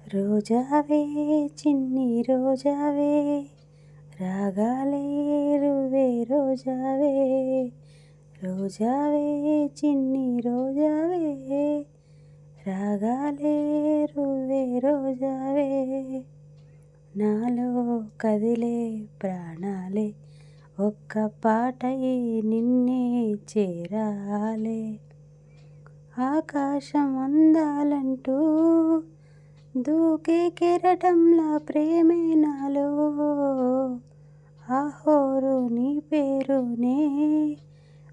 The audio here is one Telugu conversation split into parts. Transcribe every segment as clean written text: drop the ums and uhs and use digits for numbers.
రోజావే చిన్ని రోజావే రాగాలే రువే రోజావే రోజావే చిన్ని రోజావే రాగాలే రువే రోజావే నాలో కదిలే ప్రాణాలే ఒక్క పాటై నిన్నే చేరాలే ఆకాశం అందాలంటూ దూకే కెరటంలా ప్రేమే నాలో ఆహోరు నీ పేరునే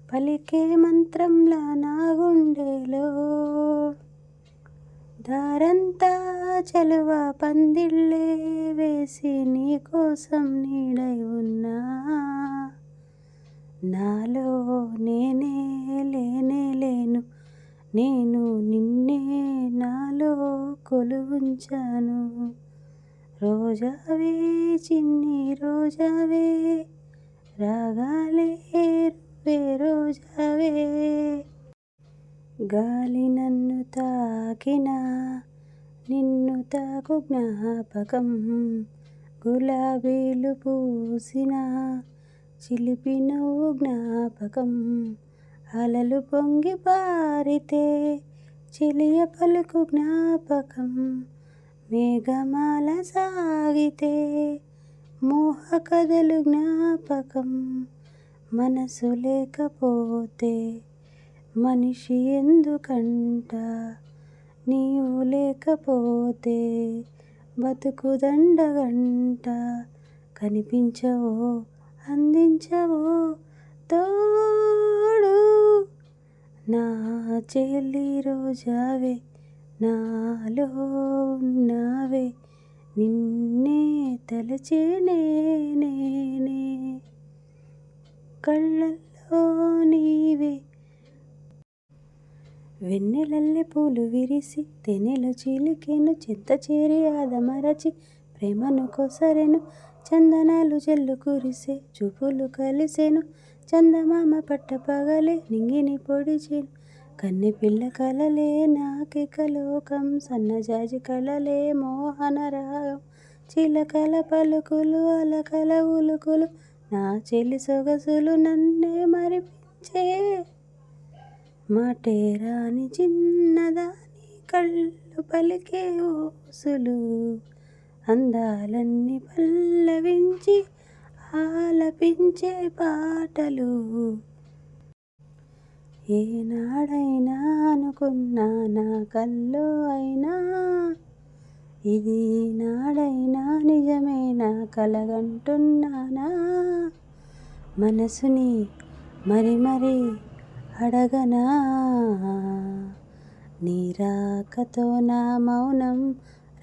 పలికే మంత్రంలా నా గుండెలో దారంతా చలువ పందిళ్ళే వేసి నీ కోసం నీడై ఉన్నా నాలో నేనే లేను నేను నిన్నే నాలో కొలువుంచాను రోజావే చిన్ని రోజావే రాగాలే రువే రోజావే గాలి నన్ను తాకినా నిన్ను తాకు జ్ఞాపకం గులాబీలు పూసిన చిలిపి నవ్వు జ్ఞాపకం అలలు పొంగి పారితే చెలియ పలుకు జ్ఞాపకం మేఘమాల సాగితే మోహ కథలు జ్ఞాపకం మనసు లేకపోతే మనిషి ఎందుకంట నీవు లేకపోతే బతుకు దండగంట కనిపించవో అందించవో తోడు నా చెల్లి రోజావే నాలో ఉన్నావే నిన్నే తలచే నేనే కళ్ళల్లో నీవే వెన్నెలల్లె పూలు విరిసి తెనెలు చిలికెను చెంత చేరి ఆదమరచి ప్రేమను కొసరెను చందనాలు జల్లు కురిసే చూపులు కలిసెను చందమామ పట్టపగలే నింగిని పొడిచెను కన్నె పిల్ల కలలే నాకిక లోకం సన్నజాజి కళలే మోహన రాగం చిలకల పలుకులు అలకల ఉలుకులు నా చెల్లి సొగసులు నన్నే మరిపించే మాటే రాని చిన్నదాని కళ్ళు పలికే ఊసులు అందాలన్నీ పల్లవించి ఆలపించే పాటలు ఏనాడైనా అనుకున్నా నా కల్లో అయినా ఇది నాడైనా నిజమేనా కలగంటున్నానా మనసుని మరి అడగనా నీ రాకతో నా మౌనం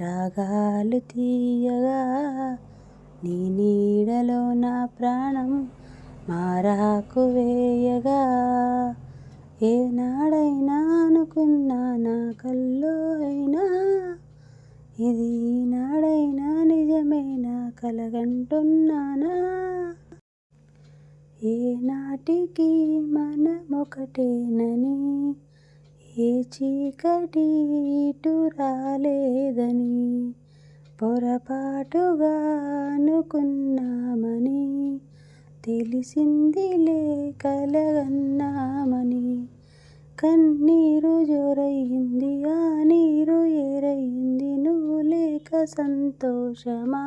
రాగాలు తీయగా నీ నీడలో నా ప్రాణం మారాకు వేయగా ఏనాడైనా అనుకున్నా నా కల్లో అయినా ఇది నాడైనా నిజమేనా కలగంటున్నానా ఏనాటికి మనమొకటేనని ఏ చీకటి ఇటు రాలేదని పొరపాటుగా అనుకున్నామని తెలిసిందిలే కలగన్నామని కన్నీరు జోరయింది ఆ నీరు ఏరయింది నువ్వు లేక సంతోషమా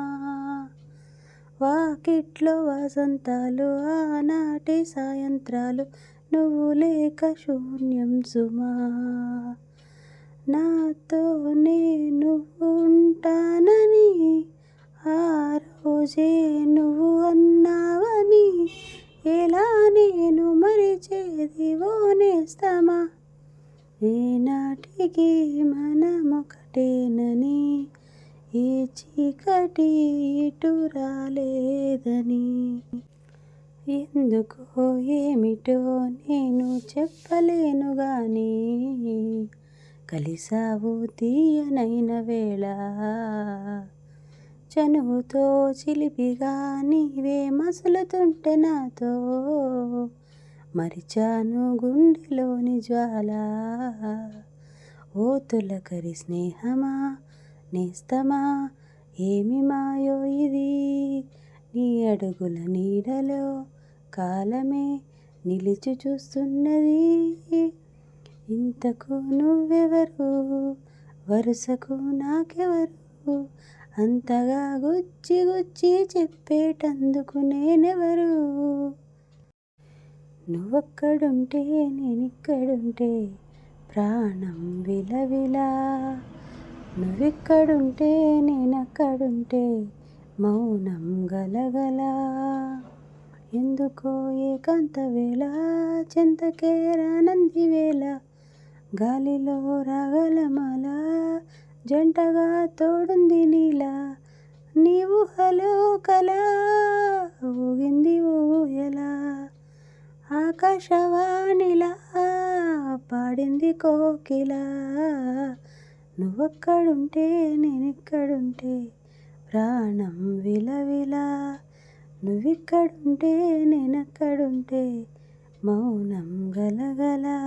వాకిట్లో వసంతాలు ఆనాటి సాయంత్రాలు నువ్వు లేక శూన్యం సుమా నాతో నేను ఉంటానని ఆ రోజే నువ్వు అన్నావని ఎలా నేను మరిచేది ఓనేస్తమా ఏనాటికి మనమొకటేనని ఏ చీకటి ఇటు రాలేదని ఎందుకో ఏమిటో నేను చెప్పలేను గాని కలిసావు తీయనైన వేళ చనువుతో చిలిపిగా నీవే మసులుతుంటే నాతో మరిచాను గుండెలోని జ్వాల ఓ తొలకరి స్నేహమా నేస్తమా ఏమి మాయో ఇది, నీ అడుగుల నీడలో కాలమే నిలిచి చూస్తున్నది. ఇంతకు నువ్వెవరు, వరుసకు నాకెవరు, అంతగా గుచ్చి గుచ్చి చెప్పేటందుకు నేనెవరు. నువ్వక్కడుంటే నేనిక్కడుంటే ప్రాణం విలవిలా, నువ్విక్కడుంటే నేనక్కడుంటే మౌనం గలగలా. ఎందుకో ఏకాంత వేళ చెంతకే రానంది వేళ, గాలిలో రాగలమాల జంటగా తోడుంది నీలా. నీ ఊహలో కల ఊగింది ఊయలా, ఆకాశవాణిలా పాడింది కోకిల. నువ్వక్కడుంటే నేనిక్కడుంటే ప్రాణం విలవిలా, నువ్విక్కడుంటే నేనక్కడుంటే మౌనం గలగలా.